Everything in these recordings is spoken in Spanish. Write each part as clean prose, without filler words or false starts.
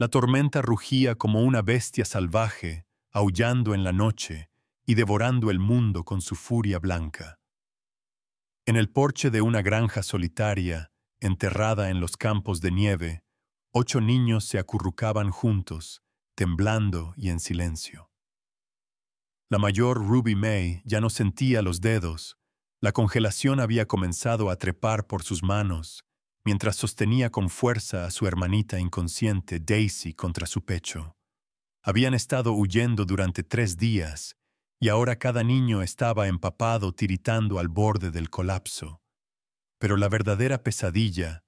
La tormenta rugía como una bestia salvaje, aullando en la noche y devorando el mundo con su furia blanca. En el porche de una granja solitaria, enterrada en los campos de nieve, 8 niños se acurrucaban juntos, temblando y en silencio. La mayor Ruby May ya no sentía los dedos. La congelación había comenzado a trepar por sus manos, mientras sostenía con fuerza a su hermanita inconsciente Daisy contra su pecho. Habían estado huyendo durante 3 días, y ahora cada niño estaba empapado tiritando al borde del colapso. Pero la verdadera pesadilla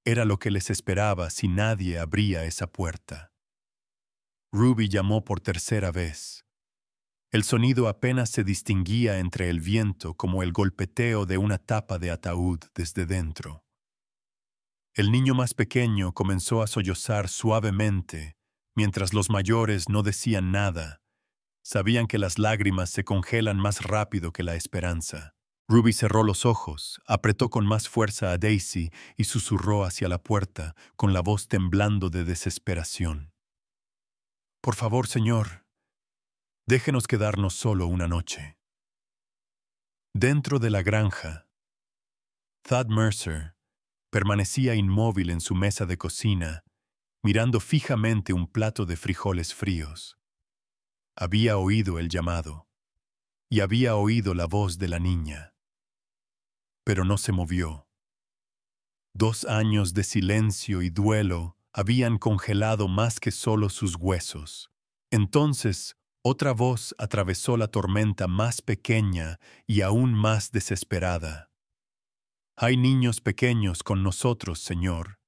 era lo que les esperaba si nadie abría esa puerta. Ruby llamó por tercera vez. El sonido apenas se distinguía entre el viento como el golpeteo de una tapa de ataúd desde dentro. El niño más pequeño comenzó a sollozar suavemente, mientras los mayores no decían nada. Sabían que las lágrimas se congelan más rápido que la esperanza. Ruby cerró los ojos, apretó con más fuerza a Daisy y susurró hacia la puerta, con la voz temblando de desesperación. «Por favor, señor, déjenos quedarnos solo una noche». Dentro de la granja, Thad Mercer permanecía inmóvil en su mesa de cocina, mirando fijamente un plato de frijoles fríos. Había oído el llamado, y había oído la voz de la niña, pero no se movió. 2 años de silencio y duelo habían congelado más que solo sus huesos. Entonces, otra voz atravesó la tormenta más pequeña y aún más desesperada. «Hay niños pequeños con nosotros, Señor.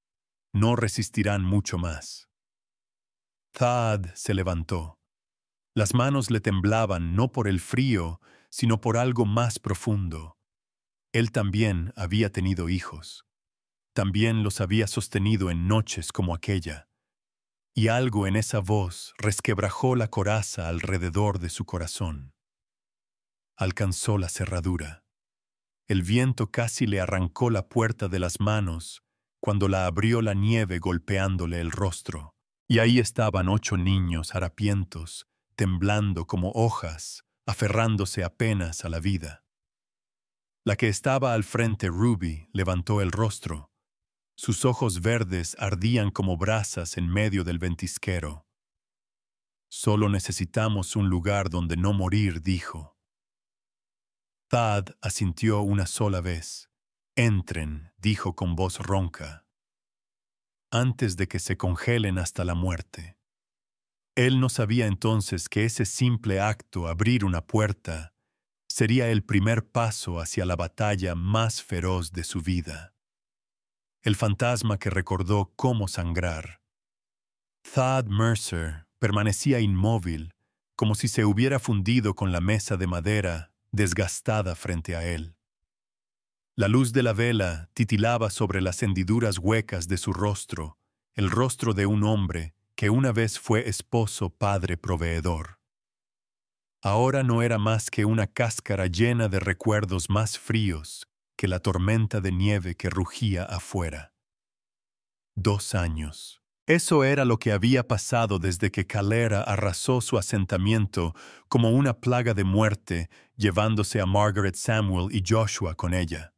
No resistirán mucho más». Thad se levantó. Las manos le temblaban no por el frío, sino por algo más profundo. Él también había tenido hijos. También los había sostenido en noches como aquella. Y algo en esa voz resquebrajó la coraza alrededor de su corazón. Alcanzó la cerradura. El viento casi le arrancó la puerta de las manos cuando la abrió la nieve golpeándole el rostro. Y ahí estaban 8 niños harapientos, temblando como hojas, aferrándose apenas a la vida. La que estaba al frente, Ruby, levantó el rostro. Sus ojos verdes ardían como brasas en medio del ventisquero. «Solo necesitamos un lugar donde no morir», dijo. Thad asintió una sola vez. «Entren», dijo con voz ronca, «antes de que se congelen hasta la muerte». Él no sabía entonces que ese simple acto, abrir una puerta, sería el primer paso hacia la batalla más feroz de su vida. El fantasma que recordó cómo sangrar. Thad Mercer permanecía inmóvil, como si se hubiera fundido con la mesa de madera desgastada frente a él. La luz de la vela titilaba sobre las hendiduras huecas de su rostro, el rostro de un hombre que una vez fue esposo, padre, proveedor. Ahora no era más que una cáscara llena de recuerdos más fríos que la tormenta de nieve que rugía afuera. 2 años. Eso era lo que había pasado desde que Calera arrasó su asentamiento como una plaga de muerte, llevándose a Margaret Samuel y Joshua con ella.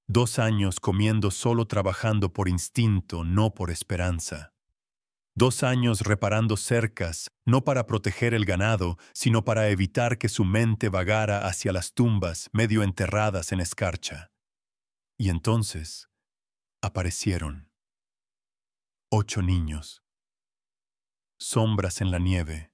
2 años comiendo solo trabajando por instinto, no por esperanza. 2 años reparando cercas, no para proteger el ganado, sino para evitar que su mente vagara hacia las tumbas medio enterradas en escarcha. Y entonces aparecieron 8 niños. Sombras en la nieve.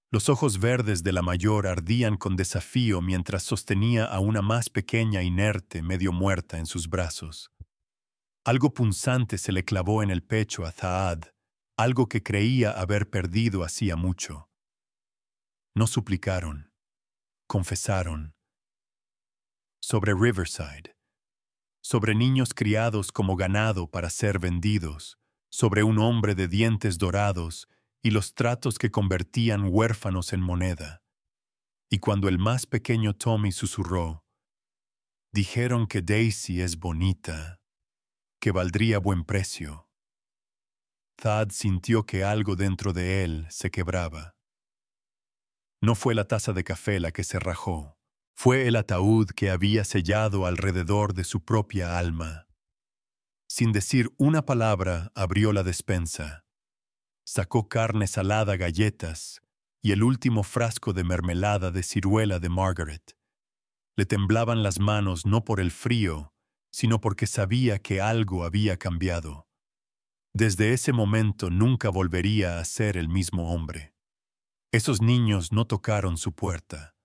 Los ojos verdes de la mayor ardían con desafío mientras sostenía a una más pequeña inerte, medio muerta en sus brazos. Algo punzante se le clavó en el pecho a Thad, algo que creía haber perdido hacía mucho. No suplicaron, confesaron. Sobre Riverside, sobre niños criados como ganado para ser vendidos, sobre un hombre de dientes dorados y los tratos que convertían huérfanos en moneda. Y cuando el más pequeño Tommy susurró, «Dijeron que Daisy es bonita, que valdría buen precio». Thad sintió que algo dentro de él se quebraba. No fue la taza de café la que se rajó. Fue el ataúd que había sellado alrededor de su propia alma. Sin decir una palabra, abrió la despensa. Sacó carne salada, galletas y el último frasco de mermelada de ciruela de Margaret. Le temblaban las manos no por el frío, sino porque sabía que algo había cambiado. Desde ese momento nunca volvería a ser el mismo hombre. Esos niños no tocaron su puerta.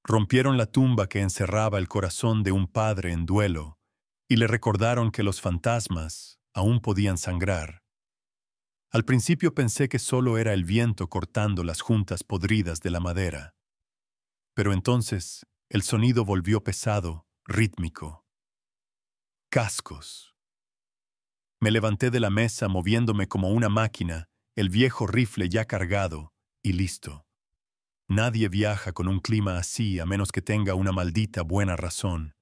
Rompieron la tumba que encerraba el corazón de un padre en duelo y le recordaron que los fantasmas aún podían sangrar. Al principio pensé que solo era el viento cortando las juntas podridas de la madera. Pero entonces el sonido volvió pesado, rítmico. Cascos. Me levanté de la mesa moviéndome como una máquina, el viejo rifle ya cargado y listo. Nadie viaja con un clima así a menos que tenga una maldita buena razón,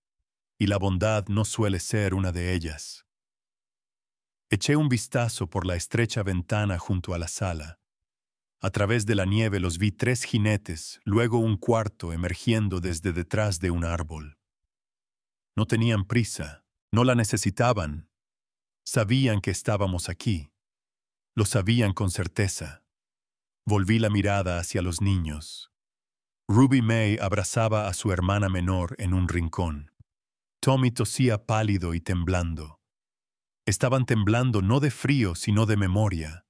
y la bondad no suele ser una de ellas. Eché un vistazo por la estrecha ventana junto a la sala. A través de la nieve los vi 3 jinetes, luego un cuarto emergiendo desde detrás de un árbol. No tenían prisa, no la necesitaban. Sabían que estábamos aquí. Lo sabían con certeza. Volví la mirada hacia los niños. Ruby May abrazaba a su hermana menor en un rincón. Tommy tosía pálido y temblando. Estaban temblando no de frío, sino de memoria.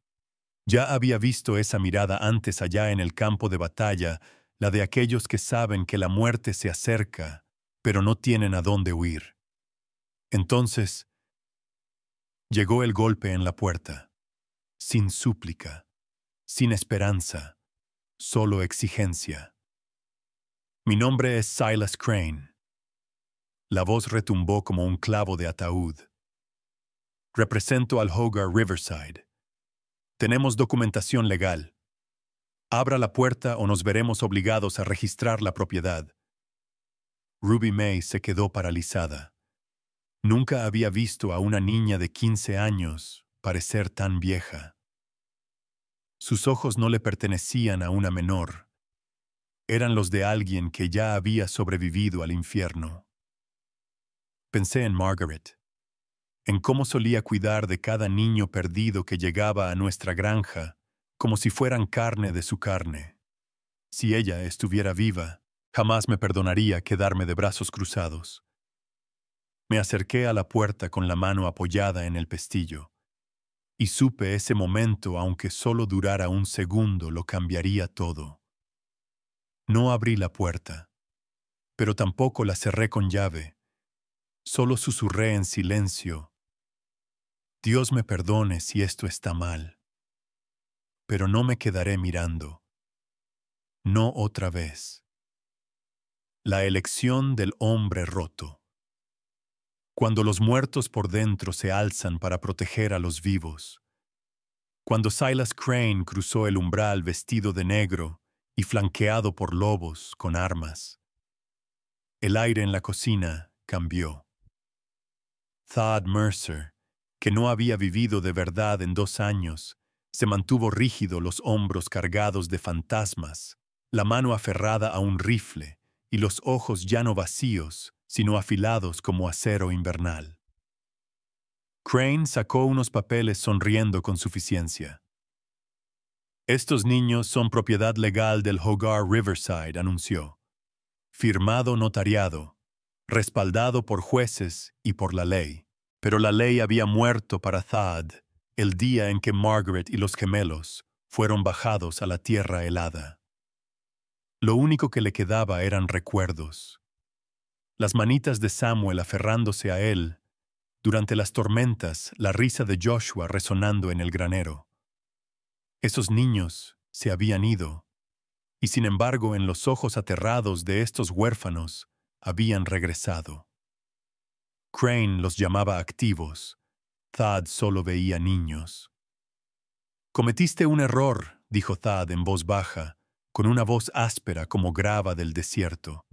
Ya había visto esa mirada antes allá en el campo de batalla, la de aquellos que saben que la muerte se acerca, pero no tienen a dónde huir. Entonces, llegó el golpe en la puerta. Sin súplica, sin esperanza, solo exigencia. Mi nombre es Silas Crane. La voz retumbó como un clavo de ataúd. Represento al Hogar Riverside. Tenemos documentación legal. Abra la puerta o nos veremos obligados a registrar la propiedad. Ruby May se quedó paralizada. Nunca había visto a una niña de 15 años parecer tan vieja. Sus ojos no le pertenecían a una menor. Eran los de alguien que ya había sobrevivido al infierno. Pensé en Margaret, en cómo solía cuidar de cada niño perdido que llegaba a nuestra granja, como si fueran carne de su carne. Si ella estuviera viva, jamás me perdonaría quedarme de brazos cruzados. Me acerqué a la puerta con la mano apoyada en el pestillo, y supe ese momento, aunque solo durara un segundo, lo cambiaría todo. No abrí la puerta, pero tampoco la cerré con llave. Solo susurré en silencio: Dios me perdone si esto está mal, pero no me quedaré mirando. No otra vez. La elección del hombre roto. Cuando los muertos por dentro se alzan para proteger a los vivos. Cuando Silas Crane cruzó el umbral vestido de negro y flanqueado por lobos con armas. El aire en la cocina cambió. Thad Mercer, que no había vivido de verdad en 2 años, se mantuvo rígido, los hombros cargados de fantasmas, la mano aferrada a un rifle y los ojos ya no vacíos, sino afilados como acero invernal. Crane sacó unos papeles sonriendo con suficiencia. Estos niños son propiedad legal del Hogar Riverside, anunció. Firmado notariado, respaldado por jueces y por la ley. Pero la ley había muerto para Thad el día en que Margaret y los gemelos fueron bajados a la tierra helada. Lo único que le quedaba eran recuerdos. Las manitas de Samuel aferrándose a él, durante las tormentas la risa de Joshua resonando en el granero. Esos niños se habían ido, y sin embargo en los ojos aterrados de estos huérfanos habían regresado. Crane los llamaba activos. Thad solo veía niños. Cometiste un error, dijo Thad en voz baja, con una voz áspera como grava del desierto.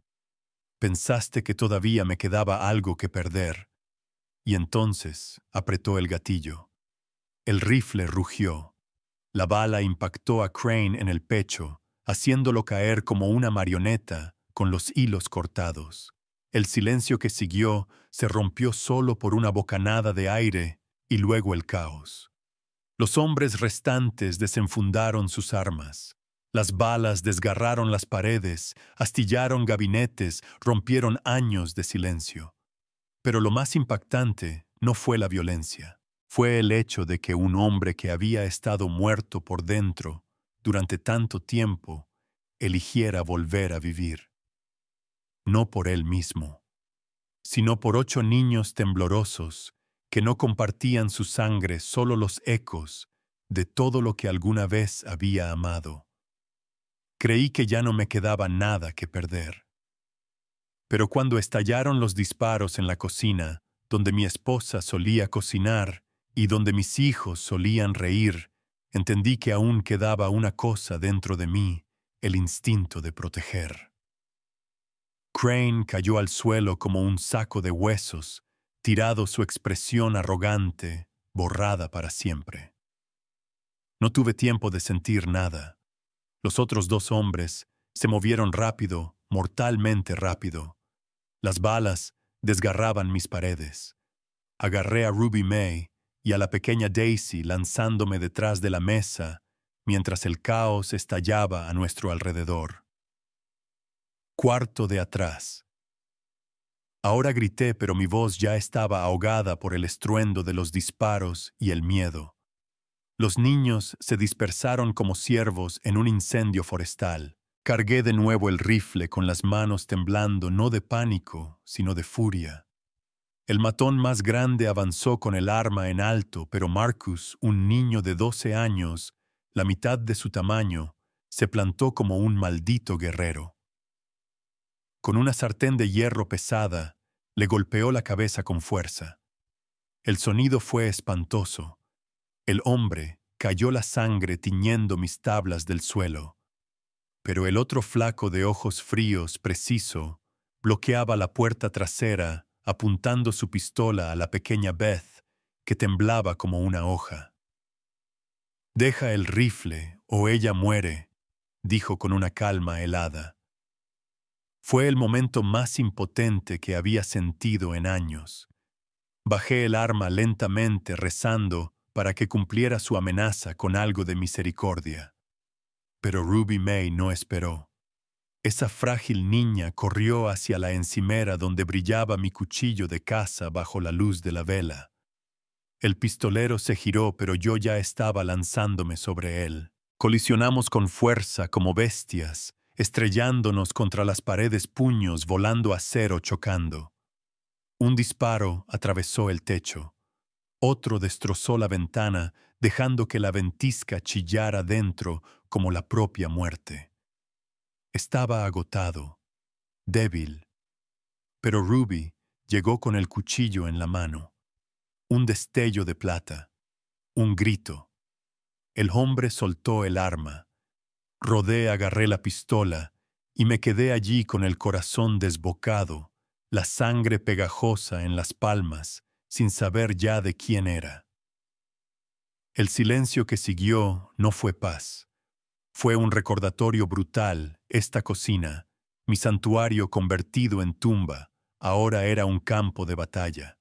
Pensaste que todavía me quedaba algo que perder, y entonces apretó el gatillo. El rifle rugió. La bala impactó a Crane en el pecho, haciéndolo caer como una marioneta con los hilos cortados. El silencio que siguió se rompió solo por una bocanada de aire y luego el caos. Los hombres restantes desenfundaron sus armas. Las balas desgarraron las paredes, astillaron gabinetes, rompieron años de silencio. Pero lo más impactante no fue la violencia. Fue el hecho de que un hombre que había estado muerto por dentro durante tanto tiempo eligiera volver a vivir. No por él mismo, sino por 8 niños temblorosos que no compartían su sangre, solo los ecos de todo lo que alguna vez había amado. Creí que ya no me quedaba nada que perder. Pero cuando estallaron los disparos en la cocina, donde mi esposa solía cocinar y donde mis hijos solían reír, entendí que aún quedaba una cosa dentro de mí, el instinto de proteger. Crane cayó al suelo como un saco de huesos, tirado su expresión arrogante, borrada para siempre. No tuve tiempo de sentir nada. Los otros 2 hombres se movieron rápido, mortalmente rápido. Las balas desgarraban mis paredes. Agarré a Ruby May y a la pequeña Daisy lanzándome detrás de la mesa mientras el caos estallaba a nuestro alrededor. Cuarto de atrás. Ahora grité, pero mi voz ya estaba ahogada por el estruendo de los disparos y el miedo. Los niños se dispersaron como ciervos en un incendio forestal. Cargué de nuevo el rifle con las manos temblando no de pánico, sino de furia. El matón más grande avanzó con el arma en alto, pero Marcus, un niño de 12 años, la mitad de su tamaño, se plantó como un maldito guerrero. Con una sartén de hierro pesada, le golpeó la cabeza con fuerza. El sonido fue espantoso. El hombre cayó la sangre tiñendo mis tablas del suelo. Pero el otro flaco de ojos fríos, preciso, bloqueaba la puerta trasera, apuntando su pistola a la pequeña Beth, que temblaba como una hoja. «Deja el rifle, o ella muere», dijo con una calma helada. Fue el momento más impotente que había sentido en años. Bajé el arma lentamente, rezando para que cumpliera su amenaza con algo de misericordia. Pero Ruby May no esperó. Esa frágil niña corrió hacia la encimera donde brillaba mi cuchillo de caza bajo la luz de la vela. El pistolero se giró, pero yo ya estaba lanzándome sobre él. Colisionamos con fuerza como bestias, estrellándonos contra las paredes, puños volando acero chocando. Un disparo atravesó el techo. Otro destrozó la ventana, dejando que la ventisca chillara dentro como la propia muerte. Estaba agotado, débil. Pero Ruby llegó con el cuchillo en la mano. Un destello de plata. Un grito. El hombre soltó el arma. Rodé, agarré la pistola y me quedé allí con el corazón desbocado, la sangre pegajosa en las palmas, sin saber ya de quién era. El silencio que siguió no fue paz. Fue un recordatorio brutal. Esta cocina, mi santuario convertido en tumba, ahora era un campo de batalla.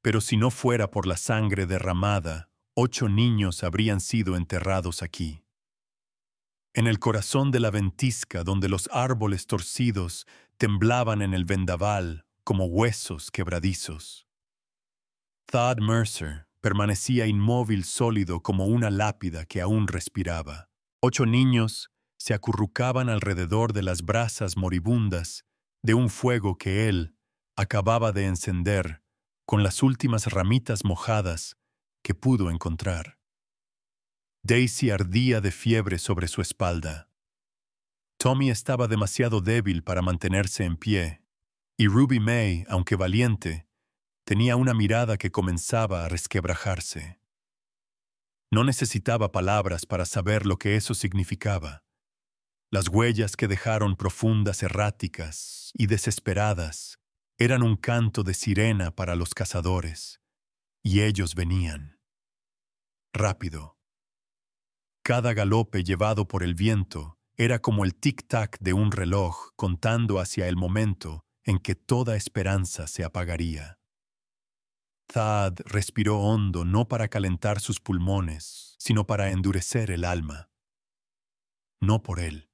Pero si no fuera por la sangre derramada, 8 niños habrían sido enterrados aquí. En el corazón de la ventisca, donde los árboles torcidos temblaban en el vendaval como huesos quebradizos. Thad Mercer permanecía inmóvil, sólido como una lápida que aún respiraba. 8 niños se acurrucaban alrededor de las brasas moribundas de un fuego que él acababa de encender con las últimas ramitas mojadas que pudo encontrar. Daisy ardía de fiebre sobre su espalda. Tommy estaba demasiado débil para mantenerse en pie, y Ruby May, aunque valiente, tenía una mirada que comenzaba a resquebrajarse. No necesitaba palabras para saber lo que eso significaba. Las huellas que dejaron profundas, erráticas y desesperadas eran un canto de sirena para los cazadores, y ellos venían. rápido. Cada galope llevado por el viento era como el tic-tac de un reloj contando hacia el momento en que toda esperanza se apagaría. Thad respiró hondo no para calentar sus pulmones, sino para endurecer el alma. No por él,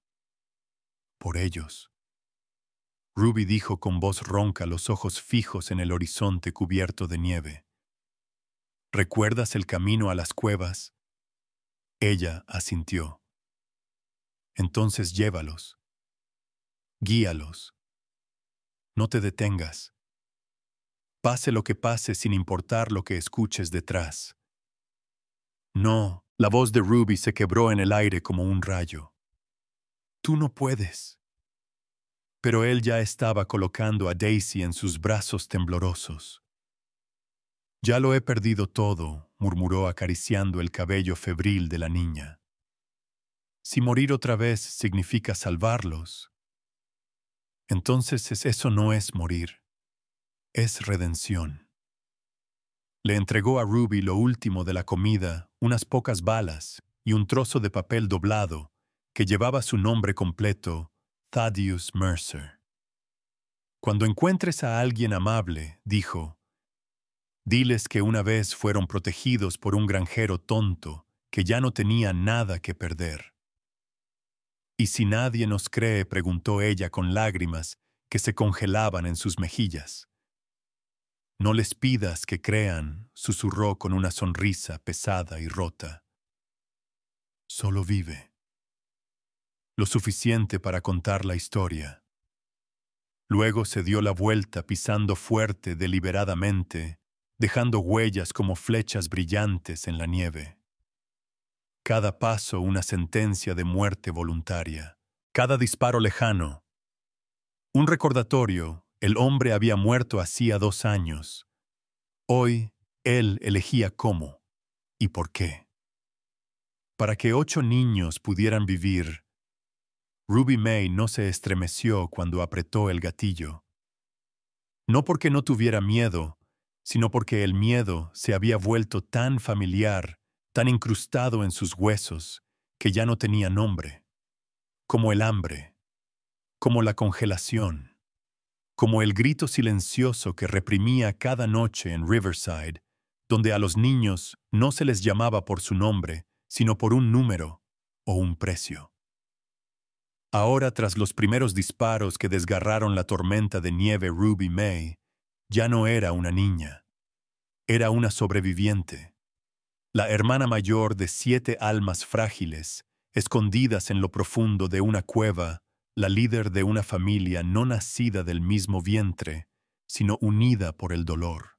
por ellos. Ruby dijo con voz ronca, los ojos fijos en el horizonte cubierto de nieve. ¿Recuerdas el camino a las cuevas? Ella asintió. Entonces llévalos. Guíalos. No te detengas. Pase lo que pase sin importar lo que escuches detrás. No, la voz de Ruby se quebró en el aire como un rayo. Tú no puedes. Pero él ya estaba colocando a Daisy en sus brazos temblorosos. Ya lo he perdido todo, murmuró acariciando el cabello febril de la niña. Si morir otra vez significa salvarlos, entonces eso no es morir, es redención. Le entregó a Ruby lo último de la comida, unas pocas balas y un trozo de papel doblado que llevaba su nombre completo, Thaddeus Mercer. Cuando encuentres a alguien amable, dijo, diles que una vez fueron protegidos por un granjero tonto que ya no tenía nada que perder. ¿Y si nadie nos cree?, preguntó ella con lágrimas que se congelaban en sus mejillas. No les pidas que crean, susurró con una sonrisa pesada y rota. Solo vive. Lo suficiente para contar la historia. Luego se dio la vuelta pisando fuerte, deliberadamente, dejando huellas como flechas brillantes en la nieve. Cada paso una sentencia de muerte voluntaria. Cada disparo lejano. Un recordatorio, el hombre había muerto hacía 2 años. Hoy, él elegía cómo y por qué. Para que 8 niños pudieran vivir, Ruby May no se estremeció cuando apretó el gatillo. No porque no tuviera miedo, sino porque el miedo se había vuelto tan familiar, tan incrustado en sus huesos, que ya no tenía nombre. Como el hambre, como la congelación, como el grito silencioso que reprimía cada noche en Riverside, donde a los niños no se les llamaba por su nombre, sino por un número o un precio. Ahora, tras los primeros disparos que desgarraron la tormenta de nieve, Ruby May ya no era una niña. Era una sobreviviente. La hermana mayor de 7 almas frágiles, escondidas en lo profundo de una cueva, la líder de una familia no nacida del mismo vientre, sino unida por el dolor.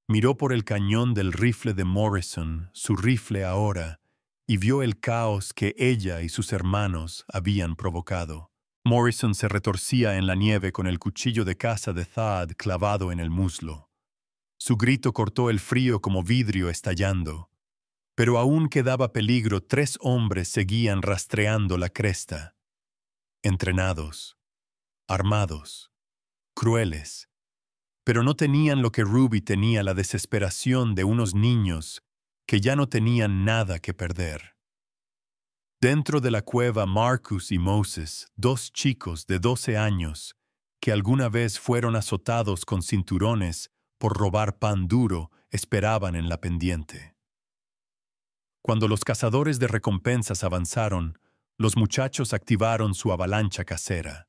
Miró por el cañón del rifle de Morrison, su rifle ahora, y vio el caos que ella y sus hermanos habían provocado. Morrison se retorcía en la nieve con el cuchillo de caza de Thad clavado en el muslo. Su grito cortó el frío como vidrio estallando. Pero aún quedaba peligro. 3 hombres seguían rastreando la cresta. Entrenados, armados, crueles. Pero no tenían lo que Ruby tenía, la desesperación de unos niños que ya no tenían nada que perder. Dentro de la cueva, Marcus y Moses, 2 chicos de 12 años, que alguna vez fueron azotados con cinturones por robar pan duro, esperaban en la pendiente. Cuando los cazadores de recompensas avanzaron, los muchachos activaron su avalancha casera.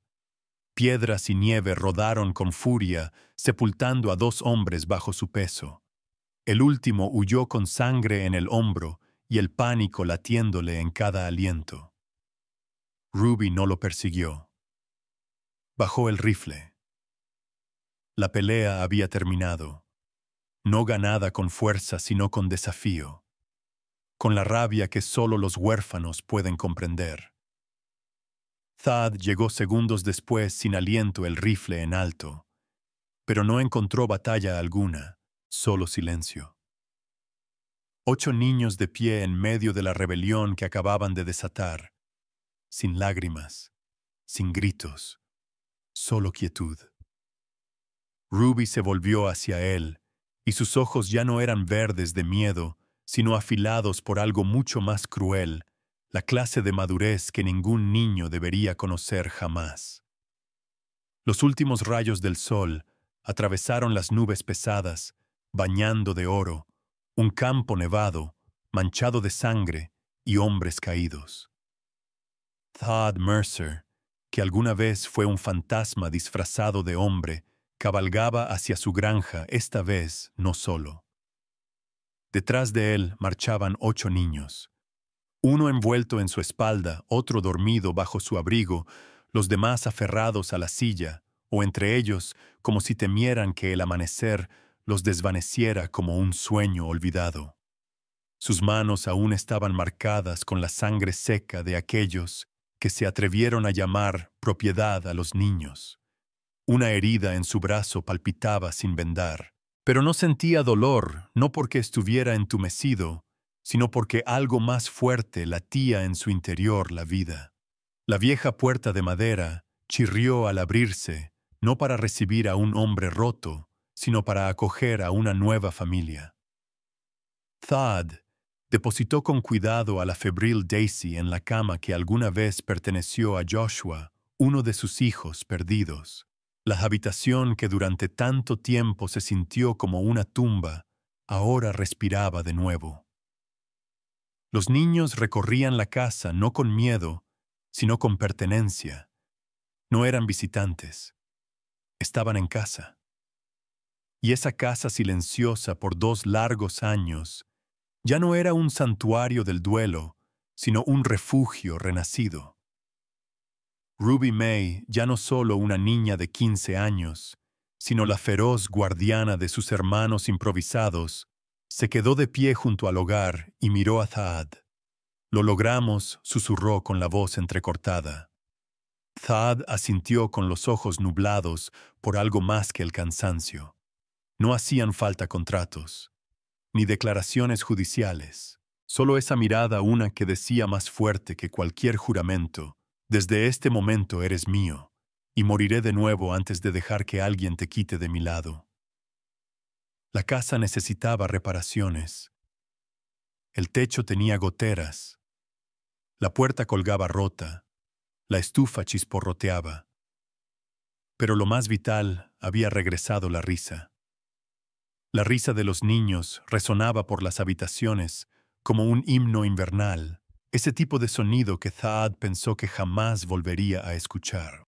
Piedras y nieve rodaron con furia, sepultando a 2 hombres bajo su peso. El último huyó con sangre en el hombro y el pánico latiéndole en cada aliento. Ruby no lo persiguió. Bajó el rifle. La pelea había terminado, no ganada con fuerza, sino con desafío, con la rabia que solo los huérfanos pueden comprender. Thad llegó segundos después sin aliento, el rifle en alto, pero no encontró batalla alguna, solo silencio. 8 niños de pie en medio de la rebelión que acababan de desatar, sin lágrimas, sin gritos, solo quietud. Ruby se volvió hacia él, y sus ojos ya no eran verdes de miedo, sino afilados por algo mucho más cruel, la clase de madurez que ningún niño debería conocer jamás. Los últimos rayos del sol atravesaron las nubes pesadas, bañando de oro, un campo nevado, manchado de sangre y hombres caídos. Thad Mercer, que alguna vez fue un fantasma disfrazado de hombre, cabalgaba hacia su granja, esta vez no solo. Detrás de él marchaban 8 niños. Uno envuelto en su espalda, otro dormido bajo su abrigo, los demás aferrados a la silla, o entre ellos, como si temieran que el amanecer los desvaneciera como un sueño olvidado. Sus manos aún estaban marcadas con la sangre seca de aquellos que se atrevieron a llamar propiedad a los niños. Una herida en su brazo palpitaba sin vendar, pero no sentía dolor, no porque estuviera entumecido, sino porque algo más fuerte latía en su interior la vida. La vieja puerta de madera chirrió al abrirse, no para recibir a un hombre roto, sino para acoger a una nueva familia. Thad depositó con cuidado a la febril Daisy en la cama que alguna vez perteneció a Joshua, uno de sus hijos perdidos. La habitación que durante tanto tiempo se sintió como una tumba, ahora respiraba de nuevo. Los niños recorrían la casa no con miedo, sino con pertenencia. No eran visitantes. Estaban en casa. Y esa casa silenciosa por 2 largos años ya no era un santuario del duelo, sino un refugio renacido. Ruby May, ya no solo una niña de 15 años, sino la feroz guardiana de sus hermanos improvisados, se quedó de pie junto al hogar y miró a Thad. «Lo logramos», susurró con la voz entrecortada. Thad asintió con los ojos nublados por algo más que el cansancio. No hacían falta contratos, ni declaraciones judiciales, solo esa mirada, una que decía más fuerte que cualquier juramento: «Desde este momento eres mío, y moriré de nuevo antes de dejar que alguien te quite de mi lado». La casa necesitaba reparaciones. El techo tenía goteras. La puerta colgaba rota. La estufa chisporroteaba. Pero lo más vital, había regresado la risa. La risa de los niños resonaba por las habitaciones como un himno invernal, ese tipo de sonido que Thad pensó que jamás volvería a escuchar.